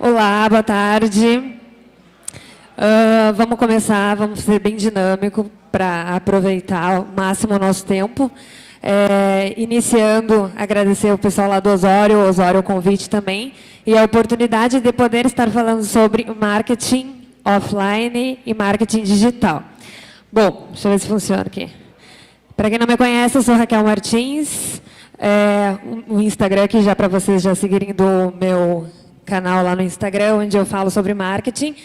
Olá, boa tarde. Vamos começar, vamos ser bem dinâmico para aproveitar ao máximo o nosso tempo. Iniciando, agradecer ao pessoal lá do Osório, o convite também, e a oportunidade de poder estar falando sobre marketing offline e marketing digital. Bom, deixa eu ver se funciona aqui. Para quem não me conhece, eu sou Raquel Martins. O Instagram aqui já para vocês já seguirem do meu canal lá no Instagram, onde eu falo sobre marketing.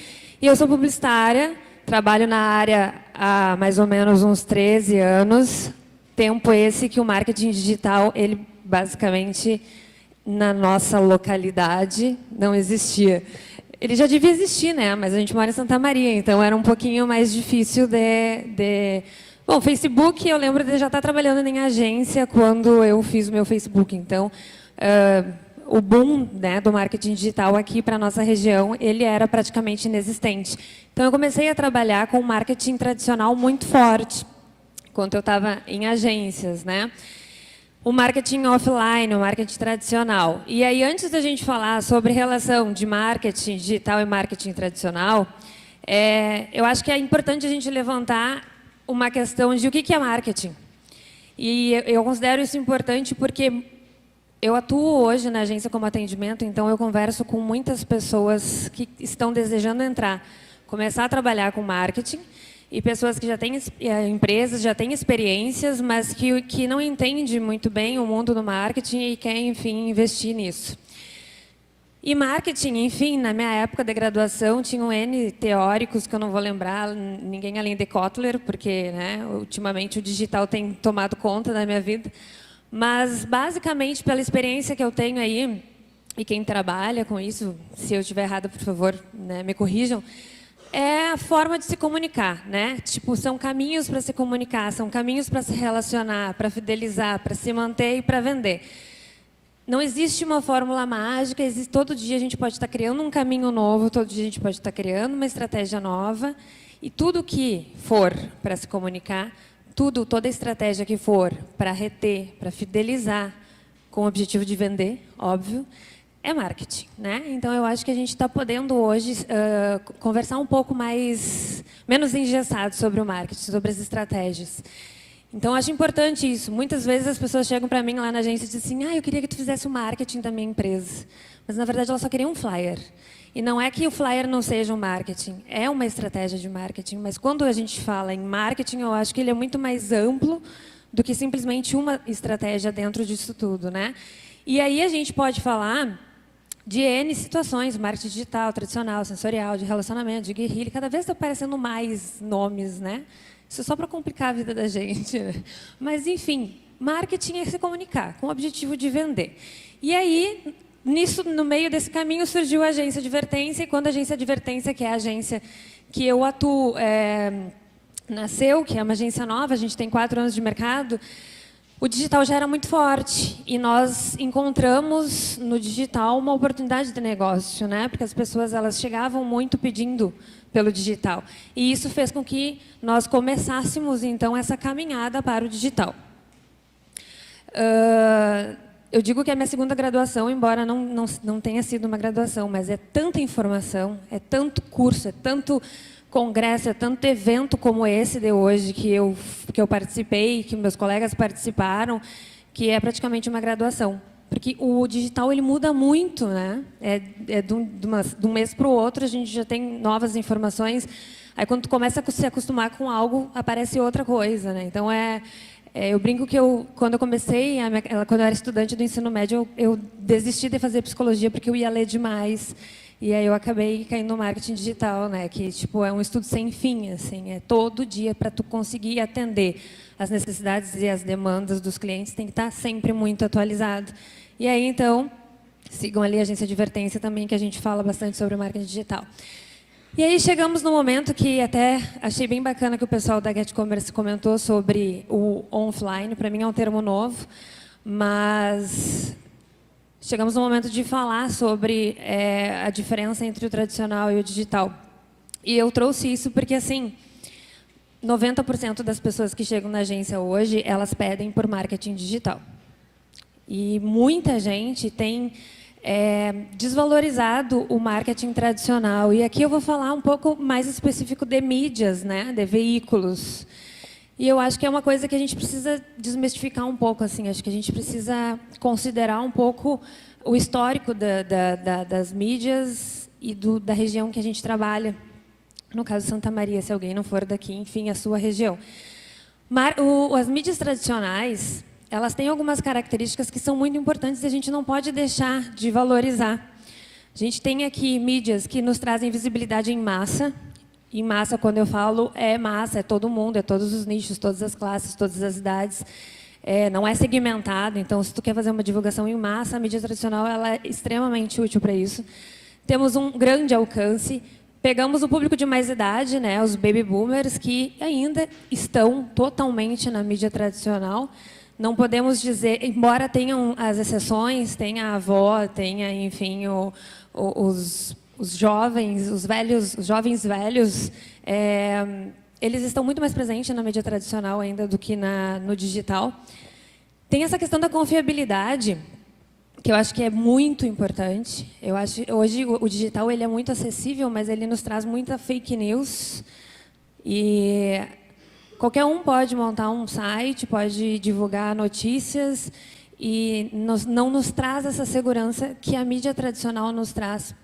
E eu sou publicitária, trabalho na área há mais ou menos uns 13 anos. Tempo esse que o marketing digital, ele basicamente, na nossa localidade, não existia. Ele já devia existir, né? Mas a gente mora em Santa Maria, então era um pouquinho mais difícil de... Bom, Facebook, eu lembro de já estar trabalhando em agência quando eu fiz o meu Facebook. Então, o boom, né, do marketing digital aqui para a nossa região, ele era praticamente inexistente. Então, eu comecei a trabalhar com marketing tradicional muito forte, quando eu estava em agências, né? O marketing offline, o marketing tradicional. E aí, antes da gente falar sobre relação de marketing digital e marketing tradicional, eu acho que é importante a gente levantar uma questão de o que é marketing. E eu considero isso importante porque eu atuo hoje na agência como atendimento, então eu converso com muitas pessoas que estão desejando começar a trabalhar com marketing, e pessoas que já têm empresas, já têm experiências, mas que não entendem muito bem o mundo do marketing e querem, enfim, investir nisso. E marketing, enfim, na minha época de graduação, tinham N teóricos, que eu não vou lembrar, ninguém além de Kotler, porque, né, ultimamente o digital tem tomado conta da minha vida. Mas, basicamente, pela experiência que eu tenho aí, e quem trabalha com isso, se eu estiver errada, por favor, né, me corrijam, é a forma de se comunicar, né? Tipo, são caminhos para se comunicar, são caminhos para se relacionar, para fidelizar, para se manter e para vender. Não existe uma fórmula mágica, todo dia a gente pode estar criando um caminho novo, todo dia a gente pode estar criando uma estratégia nova, e tudo que for para se comunicar, toda estratégia que for para reter, para fidelizar, com o objetivo de vender, óbvio, é marketing, né? Então, eu acho que a gente está podendo hoje conversar um pouco menos engessado sobre o marketing, sobre as estratégias. Então, acho importante isso. Muitas vezes as pessoas chegam para mim lá na agência e dizem assim, eu queria que tu fizesse o marketing da minha empresa. Mas, na verdade, ela só queria um flyer. E não é que o flyer não seja um marketing, é uma estratégia de marketing. Mas quando a gente fala em marketing, eu acho que ele é muito mais amplo do que simplesmente uma estratégia dentro disso tudo, né? E aí a gente pode falar de N situações, marketing digital, tradicional, sensorial, de relacionamento, de guerrilha, cada vez está aparecendo mais nomes, né? Isso é só para complicar a vida da gente. Mas, enfim, marketing é se comunicar, com o objetivo de vender. E aí, no meio desse caminho, surgiu a agência Advertência, e quando a agência Advertência, que é a agência que eu atuo, nasceu, que é uma agência nova, a gente tem 4 anos de mercado, o digital já era muito forte, e nós encontramos no digital uma oportunidade de negócio, né? Porque as pessoas elas chegavam muito pedindo pelo digital. E isso fez com que nós começássemos, então, essa caminhada para o digital. Eu digo que é a minha segunda graduação, embora não tenha sido uma graduação, mas é tanta informação, é tanto curso, é tanto congresso, é tanto evento como esse de hoje que eu participei, que meus colegas participaram, que é praticamente uma graduação. Porque o digital ele muda muito, né? De um mês para o outro, a gente já tem novas informações. Aí, quando tu começa a se acostumar com algo, aparece outra coisa, né? Então, eu brinco que quando eu comecei, quando eu era estudante do ensino médio, eu desisti de fazer psicologia porque eu ia ler demais. E aí eu acabei caindo no marketing digital, né? Que tipo é um estudo sem fim, assim, é todo dia para tu conseguir atender as necessidades e as demandas dos clientes, tem que estar sempre muito atualizado. E aí então sigam ali a agência Advertência também, que a gente fala bastante sobre o marketing digital. E aí chegamos no momento que até achei bem bacana que o pessoal da Get Commerce comentou sobre o offline. Para mim é um termo novo, mas chegamos no momento de falar sobre a diferença entre o tradicional e o digital. E eu trouxe isso porque, assim, 90% das pessoas que chegam na agência hoje, elas pedem por marketing digital. E muita gente tem desvalorizado o marketing tradicional. E aqui eu vou falar um pouco mais específico de mídias, né, de veículos. E eu acho que é uma coisa que a gente precisa desmistificar um pouco. Assim, acho que a gente precisa considerar um pouco o histórico das mídias e da região que a gente trabalha. No caso, Santa Maria, se alguém não for daqui, enfim, a sua região. As mídias tradicionais, elas têm algumas características que são muito importantes e a gente não pode deixar de valorizar. A gente tem aqui mídias que nos trazem visibilidade em massa. Em massa, quando eu falo, é massa, é todo mundo, é todos os nichos, todas as classes, todas as idades. Não é segmentado, então, se tu quer fazer uma divulgação em massa, a mídia tradicional ela é extremamente útil para isso. Temos um grande alcance. Pegamos o público de mais idade, né, os baby boomers, que ainda estão totalmente na mídia tradicional. Não podemos dizer, embora tenham as exceções, tenha a avó, tenha, enfim, os jovens, os jovens velhos, eles estão muito mais presentes na mídia tradicional ainda do que no digital. Tem essa questão da confiabilidade, que eu acho que é muito importante. Eu acho hoje o digital ele é muito acessível, mas ele nos traz muita fake news. E qualquer um pode montar um site, pode divulgar notícias e não nos traz essa segurança que a mídia tradicional nos traz.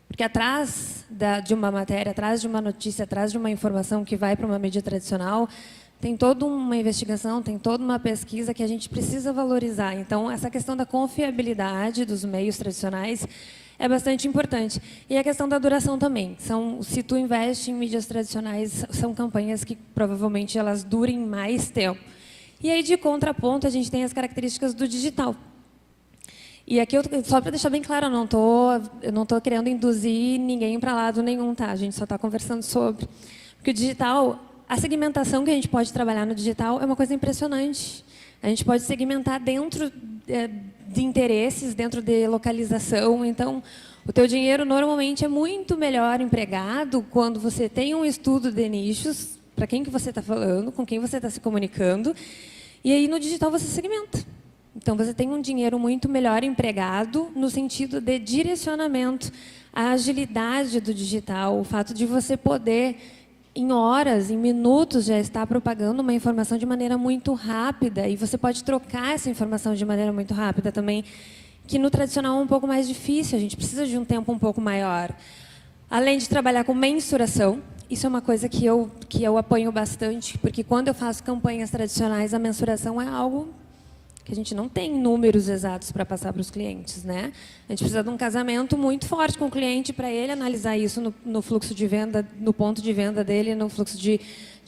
Porque atrás de uma matéria, atrás de uma notícia, atrás de uma informação que vai para uma mídia tradicional, tem toda uma investigação, tem toda uma pesquisa que a gente precisa valorizar. Então, essa questão da confiabilidade dos meios tradicionais é bastante importante. E a questão da duração também. Se tu investe em mídias tradicionais, são campanhas que provavelmente elas durem mais tempo. E aí, de contraponto, a gente tem as características do digital. E aqui, só para deixar bem claro, eu não estou querendo induzir ninguém para lado nenhum, tá? A gente só está conversando sobre. Porque o digital, a segmentação que a gente pode trabalhar no digital é uma coisa impressionante. A gente pode segmentar dentro de interesses, dentro de localização. Então, o teu dinheiro normalmente é muito melhor empregado quando você tem um estudo de nichos, para quem que você está falando, com quem você está se comunicando, e aí no digital você segmenta. Então, você tem um dinheiro muito melhor empregado no sentido de direcionamento, a agilidade do digital, o fato de você poder, em horas, em minutos, já estar propagando uma informação de maneira muito rápida, e você pode trocar essa informação de maneira muito rápida também, que no tradicional é um pouco mais difícil, a gente precisa de um tempo um pouco maior. Além de trabalhar com mensuração, isso é uma coisa que eu apanho bastante, porque quando eu faço campanhas tradicionais, a mensuração é algo que a gente não tem números exatos para passar para os clientes, né? A gente precisa de um casamento muito forte com o cliente para ele analisar isso no fluxo de venda, no ponto de venda dele, no fluxo de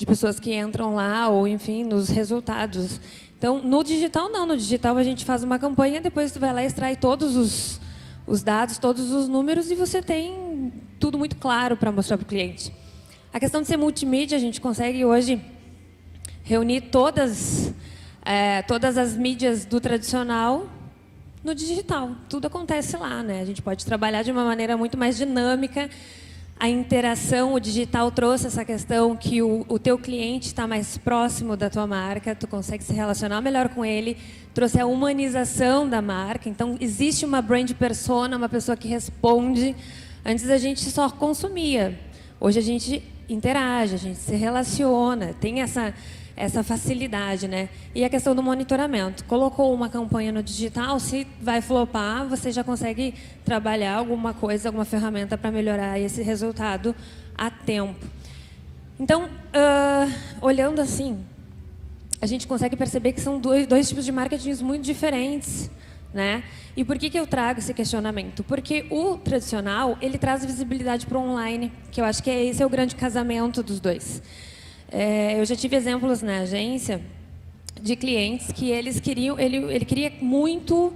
pessoas que entram lá, ou, enfim, nos resultados. Então, no digital, não. No digital, a gente faz uma campanha, depois tu vai lá e extrai todos os dados, todos os números, e você tem tudo muito claro para mostrar para o cliente. A questão de ser multimídia, a gente consegue hoje reunir todas as mídias do tradicional no digital. Tudo acontece lá, né? A gente pode trabalhar de uma maneira muito mais dinâmica. A interação, o digital trouxe essa questão que o teu cliente está mais próximo da tua marca, tu consegue se relacionar melhor com ele, trouxe a humanização da marca. Então, existe uma brand persona, uma pessoa que responde. Antes a gente só consumia. Hoje a gente interage, a gente se relaciona, tem essa facilidade, né? E a questão do monitoramento. Colocou uma campanha no digital, se vai flopar, você já consegue trabalhar alguma coisa, alguma ferramenta para melhorar esse resultado a tempo. Então, olhando assim, a gente consegue perceber que são dois tipos de marketing muito diferentes, né? E por que eu trago esse questionamento? Porque o tradicional, ele traz visibilidade para o online, que eu acho que esse é o grande casamento dos dois. Eu já tive exemplos na agência de clientes que eles queriam, ele queria muito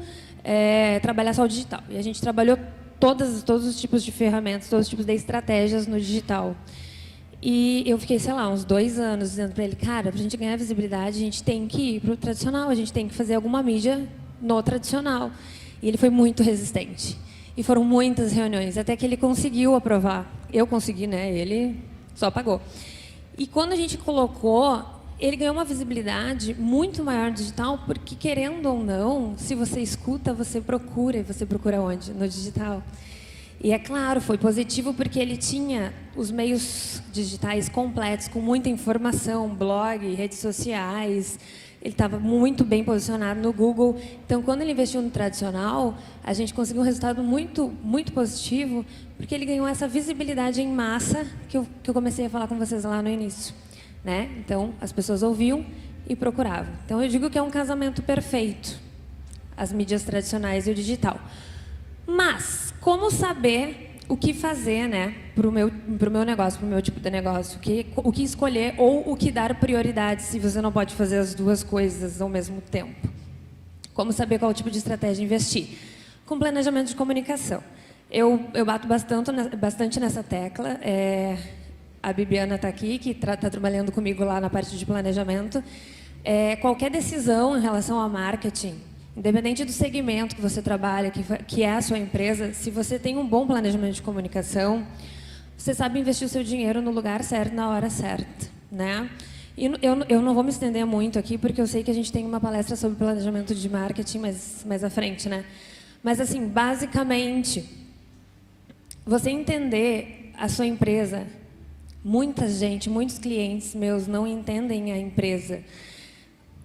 trabalhar só o digital. E a gente trabalhou todos os tipos de ferramentas, todos os tipos de estratégias no digital. E eu fiquei, sei lá, uns 2 anos dizendo para ele, cara, para a gente ganhar visibilidade, a gente tem que ir para o tradicional, a gente tem que fazer alguma mídia no tradicional. E ele foi muito resistente. E foram muitas reuniões, até que ele conseguiu aprovar. Eu consegui, né? Ele só pagou. E quando a gente colocou, ele ganhou uma visibilidade muito maior no digital, porque, querendo ou não, se você escuta, você procura. E você procura onde? No digital. E, é claro, foi positivo porque ele tinha os meios digitais completos, com muita informação, blog, redes sociais. Ele estava muito bem posicionado no Google. Então, quando ele investiu no tradicional, a gente conseguiu um resultado muito, muito positivo, porque ele ganhou essa visibilidade em massa que eu comecei a falar com vocês lá no início. Né? Então, as pessoas ouviam e procuravam. Então, eu digo que é um casamento perfeito, as mídias tradicionais e o digital. Mas, como saber o que fazer, né, para o meu negócio, para o meu tipo de negócio? O que escolher ou o que dar prioridade se você não pode fazer as duas coisas ao mesmo tempo? Como saber qual tipo de estratégia investir? Com planejamento de comunicação. Eu bato bastante nessa tecla. A Bibiana está aqui, que está trabalhando comigo lá na parte de planejamento. Qualquer decisão em relação ao marketing, independente do segmento que você trabalha, que é a sua empresa, se você tem um bom planejamento de comunicação, você sabe investir o seu dinheiro no lugar certo, na hora certa. Né? E eu não vou me estender muito aqui, porque eu sei que a gente tem uma palestra sobre planejamento de marketing mais à frente. Né? Mas, assim, basicamente, você entender a sua empresa. Muitos clientes meus não entendem a empresa.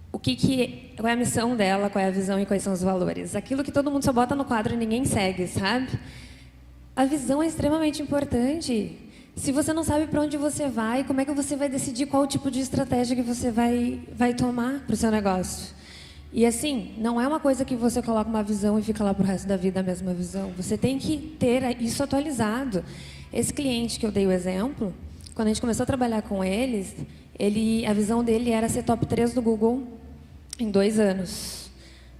Qual é a missão dela, qual é a visão e quais são os valores. Aquilo que todo mundo só bota no quadro e ninguém segue, sabe? A visão é extremamente importante. Se você não sabe para onde você vai, como é que você vai decidir qual tipo de estratégia que você vai tomar para o seu negócio? E assim, não é uma coisa que você coloca uma visão e fica lá para o resto da vida a mesma visão. Você tem que ter isso atualizado. Esse cliente que eu dei o exemplo, quando a gente começou a trabalhar com eles, a visão dele era ser top 3 do Google em 2 anos.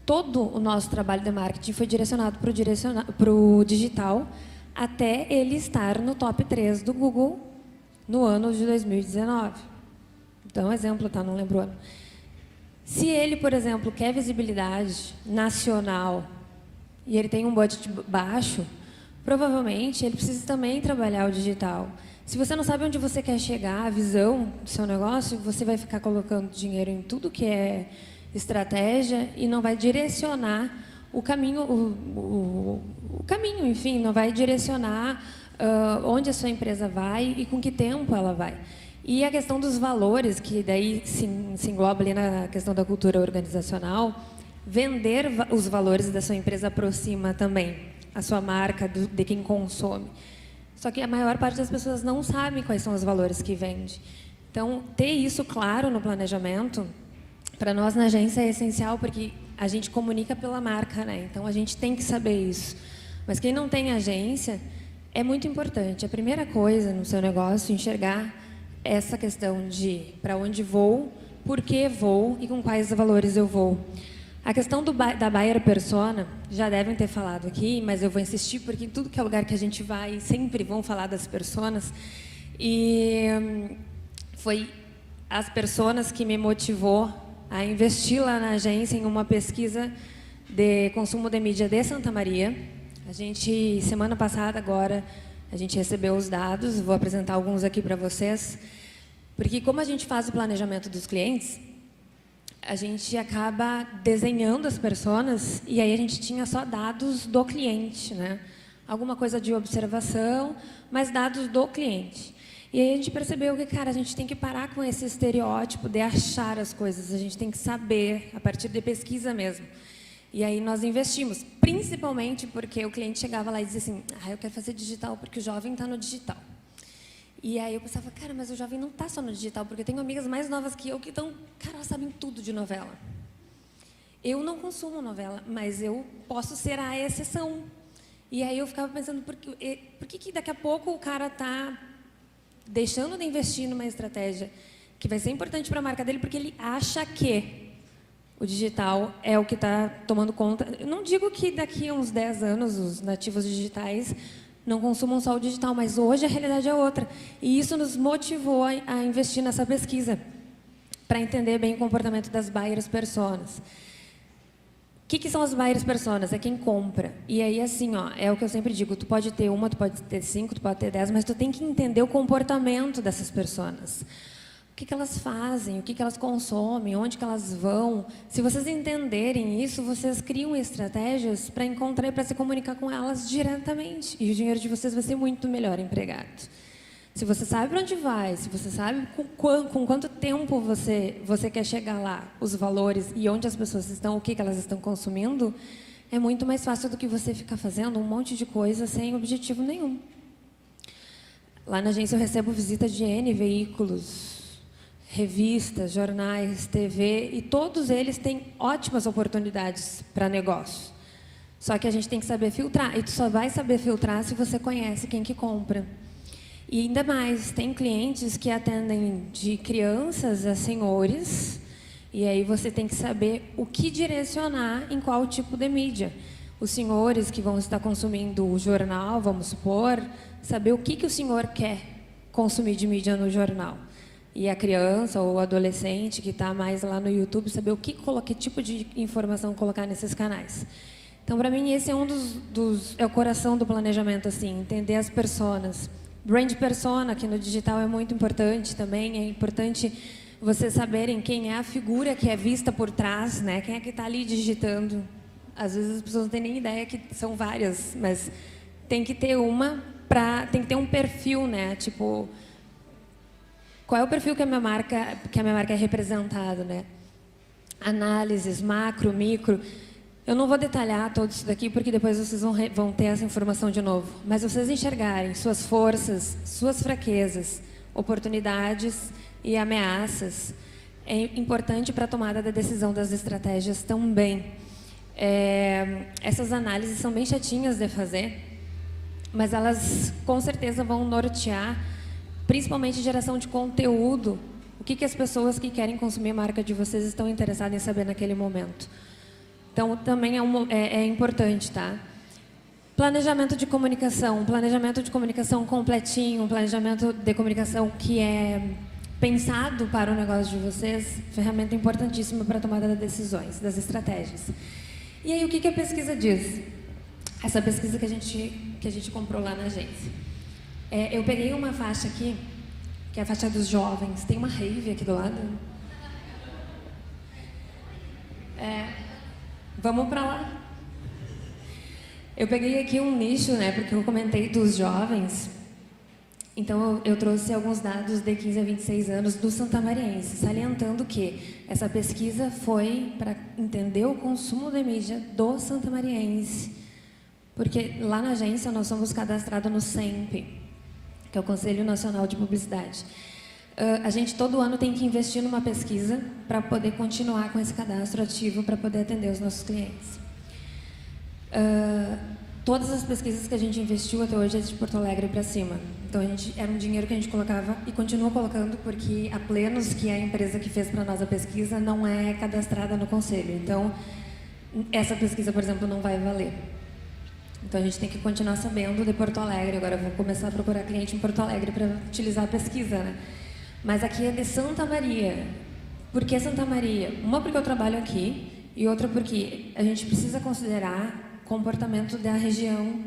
Todo o nosso trabalho de marketing foi direcionado para o digital, até ele estar no top 3 do Google no ano de 2019. Então, exemplo, tá? Não lembro o ano. Se ele, por exemplo, quer visibilidade nacional e ele tem um budget baixo, provavelmente ele precisa também trabalhar o digital. Se você não sabe onde você quer chegar, a visão do seu negócio, você vai ficar colocando dinheiro em tudo que é estratégia e não vai direcionar o caminho, o caminho, enfim, não vai direcionar onde a sua empresa vai e com que tempo ela vai. E a questão dos valores, que daí se engloba ali na questão da cultura organizacional, vender os valores da sua empresa aproxima também a sua marca de quem consome. Só que a maior parte das pessoas não sabe quais são os valores que vende. Então, ter isso claro no planejamento, para nós na agência é essencial, porque a gente comunica pela marca, né? Então, a gente tem que saber isso. Mas quem não tem agência, é muito importante. A primeira coisa no seu negócio, enxergar essa questão de para onde vou, por que vou e com quais valores eu vou. A questão da buyer persona, já devem ter falado aqui, mas eu vou insistir, porque em tudo que é lugar que a gente vai, sempre vão falar das personas. E foi as personas que me motivou a investir lá na agência em uma pesquisa de consumo de mídia de Santa Maria. A gente, semana passada, agora, a gente recebeu os dados, vou apresentar alguns aqui para vocês, porque como a gente faz o planejamento dos clientes, a gente acaba desenhando as personas e aí a gente tinha só dados do cliente, né? Alguma coisa de observação, mas dados do cliente. E aí a gente percebeu que, cara, a gente tem que parar com esse estereótipo de achar as coisas, a gente tem que saber, a partir de pesquisa mesmo. E aí nós investimos, principalmente porque o cliente chegava lá e dizia assim, eu quero fazer digital porque o jovem está no digital. E aí eu pensava, cara, mas o jovem não está só no digital, porque eu tenho amigas mais novas que eu que estão, cara, elas sabem tudo de novela. Eu não consumo novela, mas eu posso ser a exceção. E aí eu ficava pensando, por que daqui a pouco o cara está deixando de investir numa estratégia que vai ser importante para a marca dele, porque ele acha que o digital é o que está tomando conta. Eu não digo que daqui a uns 10 anos os nativos digitais não consumam só o digital, mas hoje a realidade é outra. E isso nos motivou a investir nessa pesquisa, para entender bem o comportamento das buyers personas. O que são as buyers personas? É quem compra. E aí, assim, é o que eu sempre digo, tu pode ter uma, tu pode ter 5, tu pode ter 10, mas tu tem que entender o comportamento dessas pessoas. que elas fazem, o que elas consomem, onde que elas vão. Se vocês entenderem isso, vocês criam estratégias para encontrar e para se comunicar com elas diretamente. E o dinheiro de vocês vai ser muito melhor empregado. Se você sabe para onde vai, se você sabe com quanto tempo você quer chegar lá, os valores e onde as pessoas estão, o que elas estão consumindo, é muito mais fácil do que você ficar fazendo um monte de coisa sem objetivo nenhum. Lá na agência eu recebo visita de N veículos, revistas, jornais, TV, e todos eles têm ótimas oportunidades para negócio. Só que a gente tem que saber filtrar, e tu só vai saber filtrar se você conhece quem que compra. E ainda mais, tem clientes que atendem de crianças a senhores, e aí você tem que saber o que direcionar em qual tipo de mídia. Os senhores que vão estar consumindo o jornal, vamos supor, saber o que o senhor quer consumir de mídia no jornal. E a criança ou o adolescente que está mais lá no YouTube, saber que tipo de informação colocar nesses canais. Então, para mim, esse é é o coração do planejamento, assim, entender as personas. Brand persona, que no digital é muito importante também, é importante vocês saberem quem é a figura que é vista por trás, né? Quem é que está ali digitando. Às vezes as pessoas não têm nem ideia que são várias, mas tem que ter tem que ter um perfil, né? Tipo, qual é o perfil que a minha marca é representada, né? Análises, macro, micro. Eu não vou detalhar todo isso daqui, porque depois vocês vão ter essa informação de novo. Mas vocês enxergarem suas forças, suas fraquezas, oportunidades e ameaças, é importante para a tomada da decisão das estratégias também. Essas análises são bem chatinhas de fazer, mas elas com certeza vão nortear, principalmente geração de conteúdo, o que as pessoas que querem consumir a marca de vocês estão interessadas em saber naquele momento. Então, também é importante, tá? Planejamento de comunicação, um planejamento de comunicação completinho, um planejamento de comunicação que é pensado para o negócio de vocês, ferramenta importantíssima para a tomada das decisões, das estratégias. E aí, o que a pesquisa diz? Essa pesquisa que a gente comprou lá na agência. Eu peguei uma faixa aqui, que é a faixa dos jovens. Tem uma rave aqui do lado? Vamos para lá. Eu peguei aqui um nicho, né, porque eu comentei dos jovens. Então, eu trouxe alguns dados de 15 a 26 anos do santamariense, salientando que essa pesquisa foi para entender o consumo de mídia do santamariense. Porque lá na agência nós somos cadastrados no SEMP, que é o Conselho Nacional de Publicidade. A gente todo ano tem que investir numa pesquisa para poder continuar com esse cadastro ativo para poder atender os nossos clientes. Todas as pesquisas que a gente investiu até hoje é de Porto Alegre para cima. Então, era um dinheiro que a gente colocava e continua colocando, porque a Plenos, que é a empresa que fez para nós a pesquisa, não é cadastrada no Conselho. Então, essa pesquisa, por exemplo, não vai valer. Então, a gente tem que continuar sabendo de Porto Alegre. Agora, eu vou começar a procurar cliente em Porto Alegre para utilizar a pesquisa, né? Mas aqui é de Santa Maria. Por que Santa Maria? Uma, porque eu trabalho aqui, e outra, porque a gente precisa considerar o comportamento da região.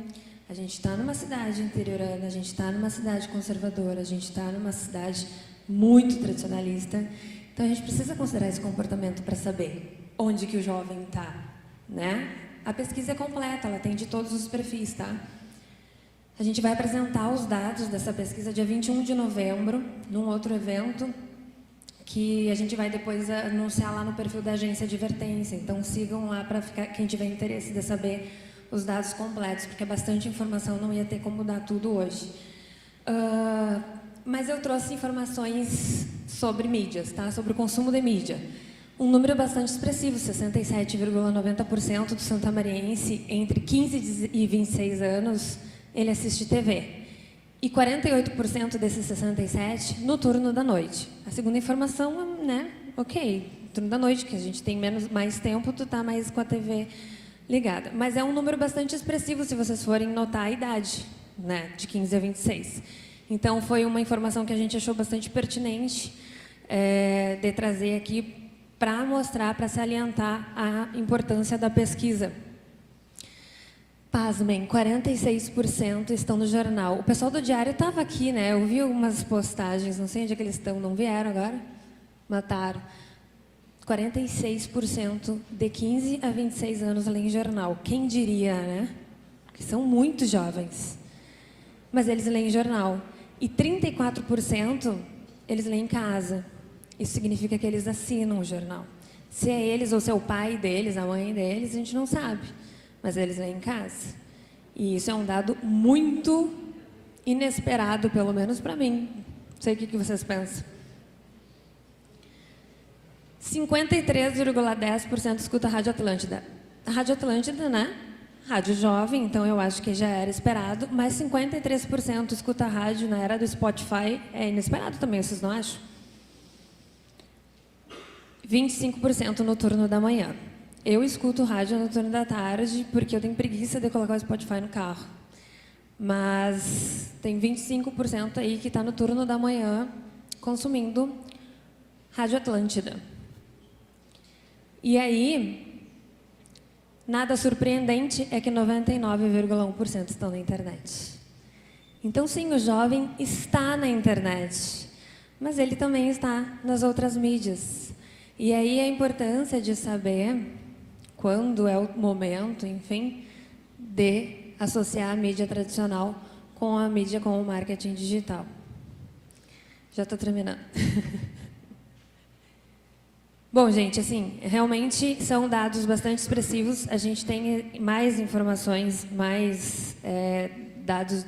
A gente está numa cidade interiorana, a gente está numa cidade conservadora, a gente está numa cidade muito tradicionalista. Então, a gente precisa considerar esse comportamento para saber onde que o jovem está, né? A pesquisa é completa, ela tem de todos os perfis, tá? A gente vai apresentar os dados dessa pesquisa dia 21 de novembro, num outro evento, que a gente vai depois anunciar lá no perfil da agência Advertência. Então, sigam lá para quem tiver interesse de saber os dados completos, porque é bastante informação, não ia ter como dar tudo hoje. Mas eu trouxe informações sobre mídias, tá? Sobre o consumo de mídia. Um número bastante expressivo, 67,90% do santamariense entre 15 e 26 anos, ele assiste TV. E 48% desses 67 no turno da noite. A segunda informação, né? Ok, turno da noite, que a gente tem mais tempo, tu tá mais com a TV ligada. Mas é um número bastante expressivo se vocês forem notar a idade, né? De 15 a 26. Então, foi uma informação que a gente achou bastante pertinente de trazer aqui para mostrar, para salientar a importância da pesquisa. Pasmem, 46% estão no jornal. O pessoal do Diário estava aqui, né? Eu vi algumas postagens, não sei onde é que eles estão, não vieram agora? Mataram. 46% de 15 a 26 anos leem jornal. Quem diria, né? Porque são muito jovens. Mas eles leem jornal. E 34% eles leem em casa. Isso significa que eles assinam o jornal. Se é eles ou se é o pai deles, a mãe deles, a gente não sabe. Mas eles leem em casa. E isso é um dado muito inesperado, pelo menos para mim. Não sei o que vocês pensam. 53,10% escuta a Rádio Atlântida. A Rádio Atlântida, né? Rádio jovem, então eu acho que já era esperado. Mas 53% escuta a rádio na era do Spotify. É inesperado também, vocês não acham? 25% no turno da manhã. Eu escuto rádio no turno da tarde porque eu tenho preguiça de colocar o Spotify no carro. Mas tem 25% aí que está no turno da manhã consumindo Rádio Atlântida. E aí, nada surpreendente é que 99,1% estão na internet. Então, sim, o jovem está na internet, mas ele também está nas outras mídias. E aí a importância de saber quando é o momento, enfim, de associar a mídia tradicional com a mídia com o marketing digital. Já estou terminando. Bom, gente, assim, realmente são dados bastante expressivos. A gente tem mais informações, mais dados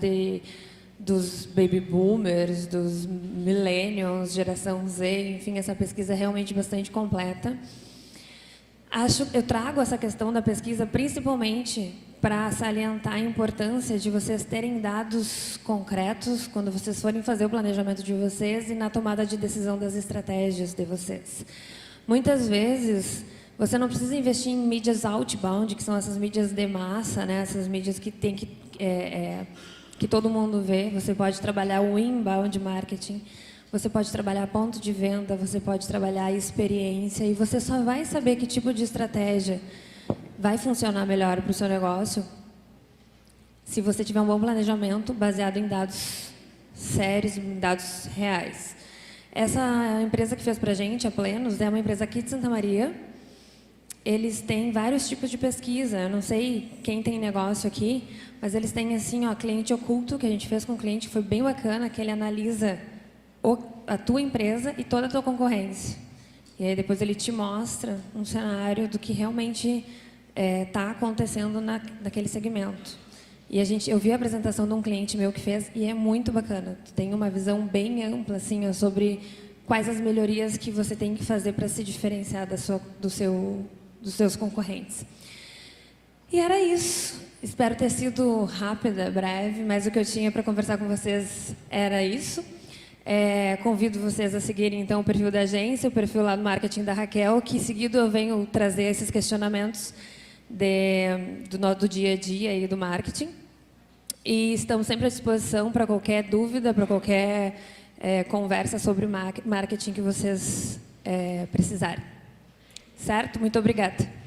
dos baby boomers, dos millennials, geração Z, enfim, essa pesquisa é realmente bastante completa. Eu trago essa questão da pesquisa principalmente para salientar a importância de vocês terem dados concretos quando vocês forem fazer o planejamento de vocês e na tomada de decisão das estratégias de vocês. Muitas vezes, você não precisa investir em mídias outbound, que são essas mídias de massa, né? Essas mídias que tem que todo mundo vê. Você pode trabalhar o inbound marketing, você pode trabalhar ponto de venda, você pode trabalhar a experiência e você só vai saber que tipo de estratégia vai funcionar melhor para o seu negócio se você tiver um bom planejamento baseado em dados sérios, em dados reais. Essa empresa que fez para a gente, a Plenos, é uma empresa aqui de Santa Maria. Eles têm vários tipos de pesquisa. Eu não sei quem tem negócio aqui, mas eles têm assim, ó, cliente oculto, que a gente fez com o cliente, que foi bem bacana, que ele analisa a tua empresa e toda a tua concorrência. E aí depois ele te mostra um cenário do que realmente está acontecendo naquele segmento. E eu vi a apresentação de um cliente meu que fez e é muito bacana. Tu tem uma visão bem ampla assim, ó, sobre quais as melhorias que você tem que fazer para se diferenciar dos seus concorrentes. E era isso. Espero ter sido rápida, breve, mas o que eu tinha para conversar com vocês era isso. Convido vocês a seguirem, então, o perfil da agência, o perfil lá do marketing da Raquel, que, seguido, eu venho trazer esses questionamentos do dia a dia e do marketing. E estamos sempre à disposição para qualquer dúvida, para qualquer conversa sobre marketing que vocês precisarem. Certo? Muito obrigada.